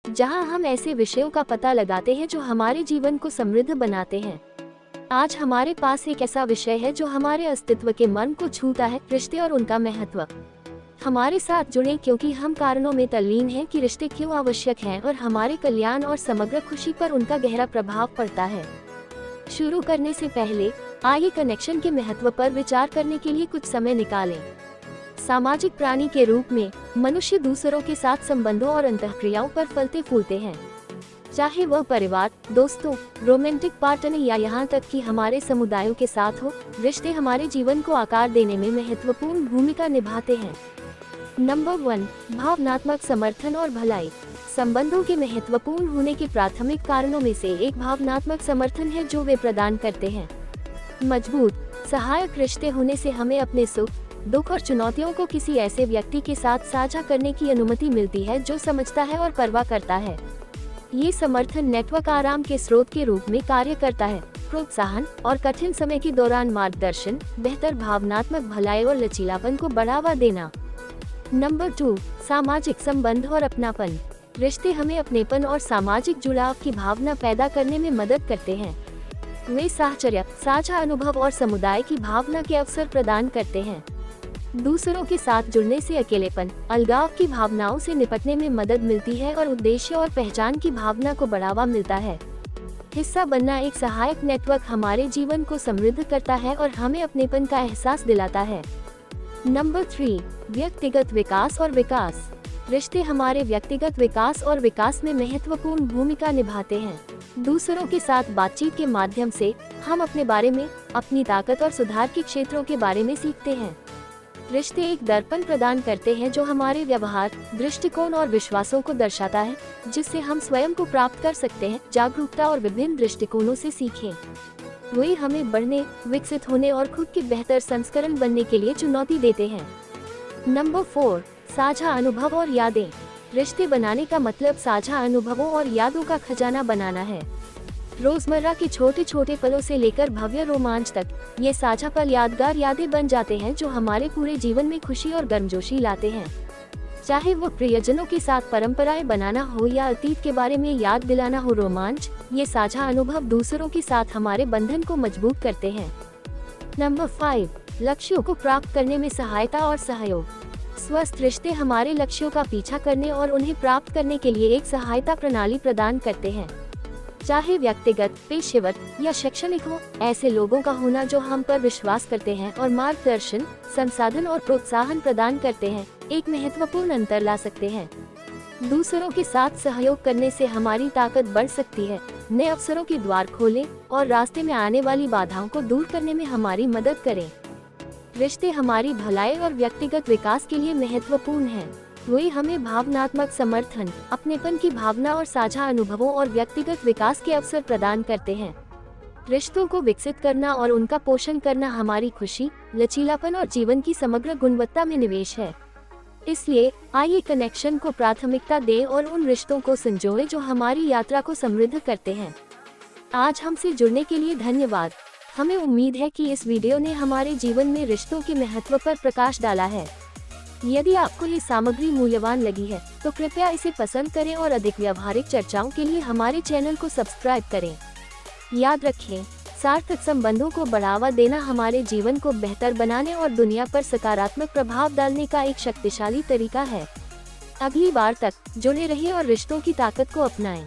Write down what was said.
जहां हम ऐसे विषयों का पता लगाते हैं जो हमारे जीवन को समृद्ध बनाते हैं। आज हमारे पास एक ऐसा विषय है जो हमारे अस्तित्व के मर्म को छूता है, रिश्ते और उनका महत्व। हमारे साथ जुड़े क्योंकि हम कारणों में तल्लीन हैं कि रिश्ते क्यों आवश्यक हैं और हमारे कल्याण और समग्र खुशी पर उनका गहरा प्रभाव पड़ता है। शुरू करने से पहले आइए कनेक्शन के महत्व पर विचार करने के लिए कुछ समय निकालें। सामाजिक प्राणी के रूप में मनुष्य दूसरों के साथ संबंधों और अंतःक्रियाओं पर फलते फूलते हैं। चाहे वह परिवार, दोस्तों, रोमांटिक पार्टनर या यहाँ तक कि हमारे समुदायों के साथ हो, रिश्ते हमारे जीवन को आकार देने में महत्वपूर्ण भूमिका निभाते हैं। नंबर 1, भावनात्मक समर्थन और भलाई। संबंधों के महत्वपूर्ण होने के प्राथमिक कारणों में से एक भावनात्मक समर्थन है जो वे प्रदान करते हैं। मजबूत, सहायक रिश्ते होने से हमें अपने सुख, दुख और चुनौतियों को किसी ऐसे व्यक्ति के साथ साझा करने की अनुमति मिलती है जो समझता है और परवाह करता है। ये समर्थन नेटवर्क आराम के स्रोत के रूप में कार्य करता है, प्रोत्साहन और कठिन समय के दौरान मार्गदर्शन, बेहतर भावनात्मक भलाई और लचीलापन को बढ़ावा देना। नंबर 2, सामाजिक संबंध और अपनापन। रिश्ते हमें अपनेपन और सामाजिक जुड़ाव की भावना पैदा करने में मदद करते हैं। वे साहचर्य, साझा अनुभव और समुदाय की भावना के अवसर प्रदान करते हैं। दूसरों के साथ जुड़ने से अकेलेपन, अलगाव की भावनाओं से निपटने में मदद मिलती है और उद्देश्य और पहचान की भावना को बढ़ावा मिलता है। हिस्सा बनना एक सहायक नेटवर्क हमारे जीवन को समृद्ध करता है और हमें अपनेपन का एहसास दिलाता है। नंबर 3, व्यक्तिगत विकास और विकास। रिश्ते हमारे व्यक्तिगत विकास और विकास में महत्वपूर्ण भूमिका निभाते हैं। दूसरों के साथ बातचीत के माध्यम से हम अपने बारे में, अपनी ताकत और सुधार के क्षेत्रों के बारे में सीखते हैं। रिश्ते एक दर्पण प्रदान करते हैं जो हमारे व्यवहार, दृष्टिकोण और विश्वासों को दर्शाता है, जिससे हम स्वयं को प्राप्त कर सकते हैं, जागरूकता और विभिन्न दृष्टिकोणों से सीखें। वे हमें बढ़ने, विकसित होने और खुद के बेहतर संस्करण बनने के लिए चुनौती देते हैं। नंबर 4, साझा अनुभव और यादें। रिश्ते बनाने का मतलब साझा अनुभवों और यादों का खजाना बनाना है। रोजमर्रा के छोटे छोटे पलों से लेकर भव्य रोमांच तक, ये साझा पल यादगार यादें बन जाते हैं जो हमारे पूरे जीवन में खुशी और गर्मजोशी लाते हैं। चाहे वो प्रियजनों के साथ परंपराएं बनाना हो या अतीत के बारे में याद दिलाना हो रोमांच, ये साझा अनुभव दूसरों के साथ हमारे बंधन को मजबूत करते हैं। नंबर 5, लक्ष्यों को प्राप्त करने में सहायता और सहयोग। स्वस्थ रिश्ते हमारे लक्ष्यों का पीछा करने और उन्हें प्राप्त करने के लिए एक सहायता प्रणाली प्रदान करते हैं। चाहे व्यक्तिगत, पेशेवर या शैक्षणिक हो, ऐसे लोगों का होना जो हम पर विश्वास करते हैं और मार्गदर्शन, संसाधन और प्रोत्साहन प्रदान करते हैं, एक महत्वपूर्ण अंतर ला सकते हैं। दूसरों के साथ सहयोग करने से हमारी ताकत बढ़ सकती है, नए अवसरों के द्वार खोलें और रास्ते में आने वाली बाधाओं को दूर करने में हमारी मदद करें। रिश्ते हमारी भलाई और व्यक्तिगत विकास के लिए महत्वपूर्ण हैं। वे हमें भावनात्मक समर्थन, अपनेपन की भावना और साझा अनुभवों और व्यक्तिगत विकास के अवसर प्रदान करते हैं। रिश्तों को विकसित करना और उनका पोषण करना हमारी खुशी, लचीलापन और जीवन की समग्र गुणवत्ता में निवेश है। इसलिए आइए कनेक्शन को प्राथमिकता दें और उन रिश्तों को संजोएं जो हमारी यात्रा को समृद्ध करते हैं। आज हमसे जुड़ने के लिए धन्यवाद। हमें उम्मीद है कि इस वीडियो ने हमारे जीवन में रिश्तों के महत्व पर प्रकाश डाला है। यदि आपको ये सामग्री मूल्यवान लगी है तो कृपया इसे पसंद करें और अधिक व्यावहारिक चर्चाओं के लिए हमारे चैनल को सब्सक्राइब करें। याद रखें, सार्थक संबंधों को बढ़ावा देना हमारे जीवन को बेहतर बनाने और दुनिया पर सकारात्मक प्रभाव डालने का एक शक्तिशाली तरीका है। अगली बार तक जुड़े रहिए और रिश्तों की ताकत को अपनाएं।